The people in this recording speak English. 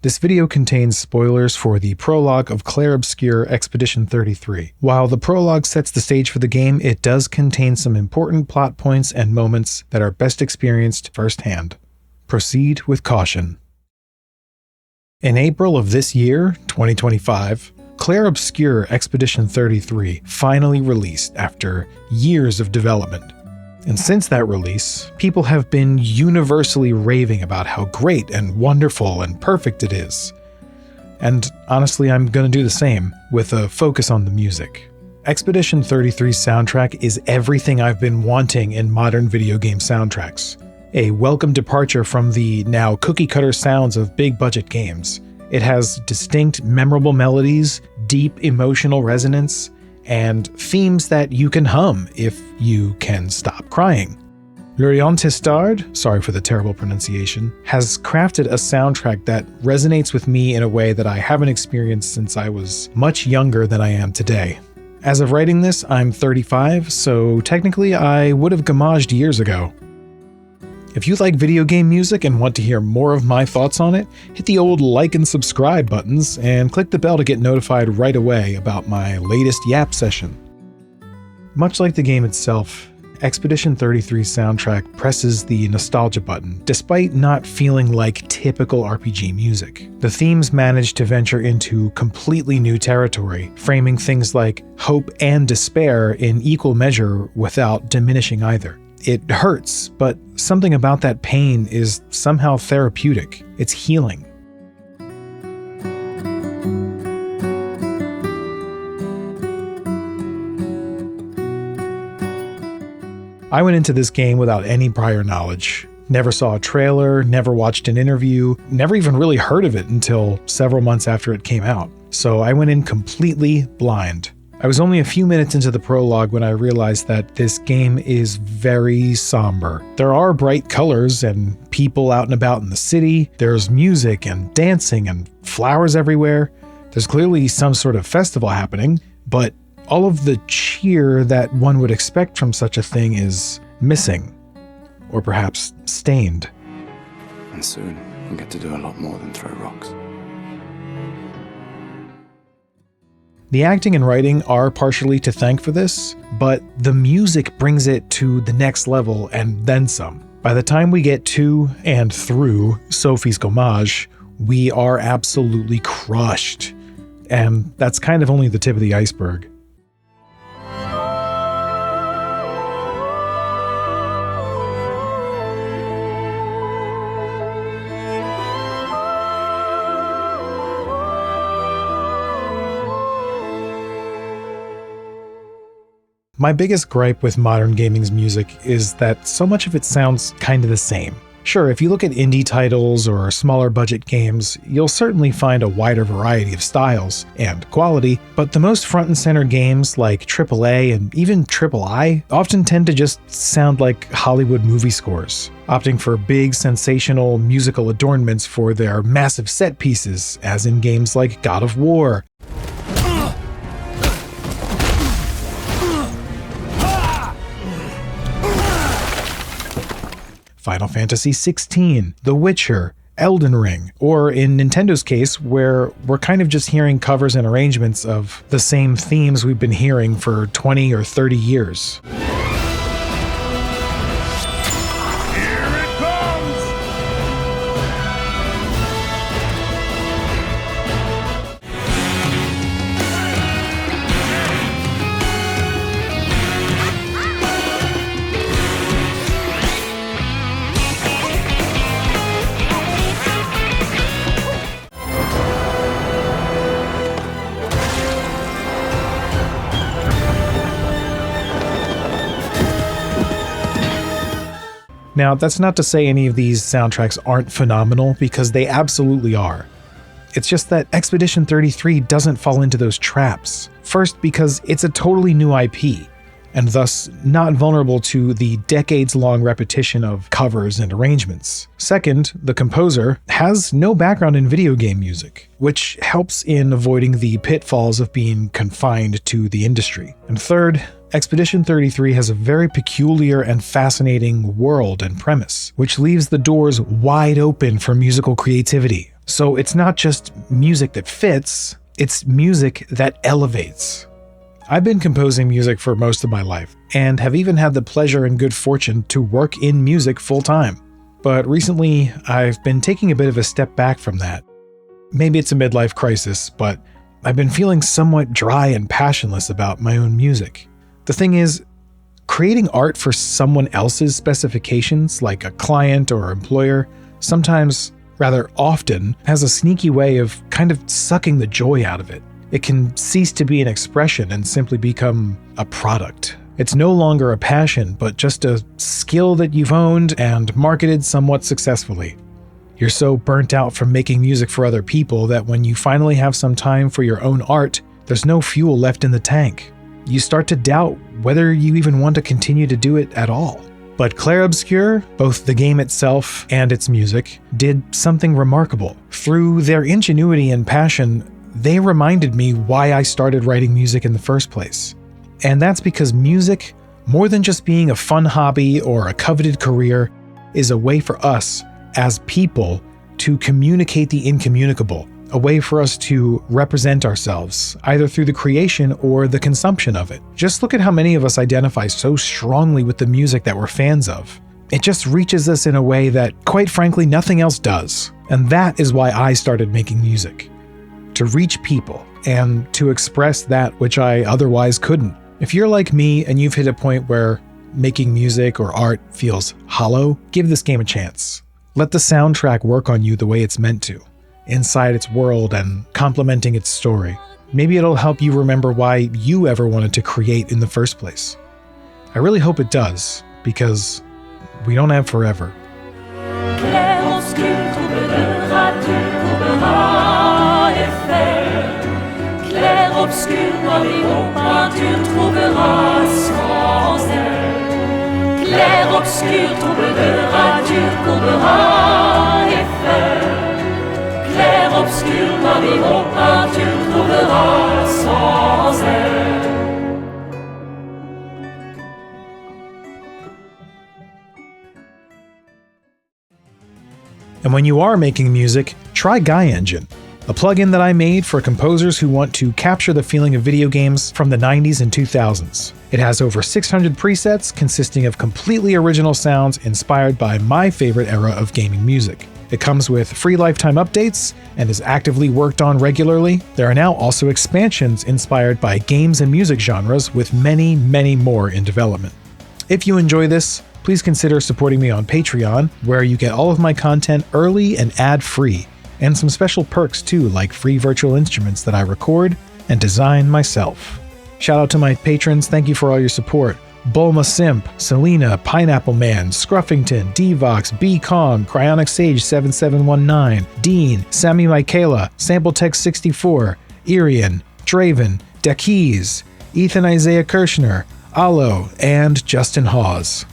This video contains spoilers for the prologue of Clair Obscur Expedition 33. While the prologue sets the stage for the game, it does contain some important plot points and moments that are best experienced firsthand. Proceed with caution. In April of this year, 2025, Clair Obscur Expedition 33 finally released after years of development. And since that release, people have been universally raving about how great and wonderful and perfect it is. And honestly, I'm gonna do the same, with a focus on the music. Expedition 33's soundtrack is everything I've been wanting in modern video game soundtracks. A welcome departure from the now cookie-cutter sounds of big-budget games. It has distinct, memorable melodies, deep emotional resonance, and themes that you can hum if you can stop crying. Lorien Testard, sorry for the terrible pronunciation, has crafted a soundtrack that resonates with me in a way that I haven't experienced since I was much younger than I am today. As of writing this, I'm 35, so technically I would have gammaged years ago. If you like video game music and want to hear more of my thoughts on it, hit the old like and subscribe buttons and click the bell to get notified right away about my latest yap session. Much like the game itself, Expedition 33's soundtrack presses the nostalgia button, despite not feeling like typical RPG music. The themes manage to venture into completely new territory, framing things like hope and despair in equal measure without diminishing either. It hurts, but something about that pain is somehow therapeutic. It's healing. I went into this game without any prior knowledge. Never saw a trailer, never watched an interview, never even really heard of it until several months after it came out. So I went in completely blind. I was only a few minutes into the prologue when I realized that this game is very somber. There are bright colors and people out and about in the city. There's music and dancing and flowers everywhere. There's clearly some sort of festival happening, but all of the cheer that one would expect from such a thing is missing, or perhaps stained. And soon we'll get to do a lot more than throw rocks. The acting and writing are partially to thank for this, but the music brings it to the next level and then some. By the time we get to and through Sophie's Gommage, we are absolutely crushed. And that's kind of only the tip of the iceberg. My biggest gripe with modern gaming's music is that so much of it sounds kind of the same. Sure, if you look at indie titles or smaller budget games, you'll certainly find a wider variety of styles and quality, but the most front and center games like AAA and even III often tend to just sound like Hollywood movie scores, opting for big, sensational musical adornments for their massive set pieces, as in games like God of War, Final Fantasy XVI, The Witcher, Elden Ring, or in Nintendo's case, where we're kind of just hearing covers and arrangements of the same themes we've been hearing for 20 or 30 years. Now, that's not to say any of these soundtracks aren't phenomenal, because they absolutely are. It's just that Expedition 33 doesn't fall into those traps. First, because it's a totally new IP, and thus not vulnerable to the decades-long repetition of covers and arrangements. Second, the composer has no background in video game music, which helps in avoiding the pitfalls of being confined to the industry. And third, Expedition 33 has a very peculiar and fascinating world and premise, which leaves the doors wide open for musical creativity. So it's not just music that fits, it's music that elevates. I've been composing music for most of my life, and have even had the pleasure and good fortune to work in music full-time. But recently, I've been taking a bit of a step back from that. Maybe it's a midlife crisis, but I've been feeling somewhat dry and passionless about my own music. The thing is, creating art for someone else's specifications, like a client or employer, sometimes, rather often, has a sneaky way of kind of sucking the joy out of it. It can cease to be an expression and simply become a product. It's no longer a passion, but just a skill that you've owned and marketed somewhat successfully. You're so burnt out from making music for other people that when you finally have some time for your own art, there's no fuel left in the tank. You start to doubt whether you even want to continue to do it at all. But Clair Obscur, both the game itself and its music, did something remarkable. Through their ingenuity and passion, they reminded me why I started writing music in the first place. And that's because music, more than just being a fun hobby or a coveted career, is a way for us, as people, to communicate the incommunicable, a way for us to represent ourselves, either through the creation or the consumption of it. Just look at how many of us identify so strongly with the music that we're fans of. It just reaches us in a way that, quite frankly, nothing else does. And that is why I started making music. To reach people, and to express that which I otherwise couldn't. If you're like me and you've hit a point where making music or art feels hollow, give this game a chance. Let the soundtrack work on you the way it's meant to, inside its world and complementing its story. Maybe it'll help you remember why you ever wanted to create in the first place. I really hope it does, because we don't have forever. Clair obscur, Clair obscur, Lorien peinture trouvera sans elle. Clair obscur, tombe de rature, courbera et fait. Clair obscur, Lorien peinture trouvera sans elle. And when you are making music, try Guy Engine, a plugin that I made for composers who want to capture the feeling of video games from the 90s and 2000s. It has over 600 presets consisting of completely original sounds inspired by my favorite era of gaming music. It comes with free lifetime updates and is actively worked on regularly. There are now also expansions inspired by games and music genres, with many, many more in development. If you enjoy this, please consider supporting me on Patreon, where you get all of my content early and ad-free, and some special perks too, like free virtual instruments that I record and design myself. Shout out to my patrons, thank you for all your support. Bulma Simp, Selena, Pineapple Man, Scruffington, Devox, B Kong, Cryonic Sage 7719, Dean, Sammy Michaela, SampleText64, Irian, Draven, Dekeys, Ethan Isaiah Kirshner, Alo, and Justin Hawes.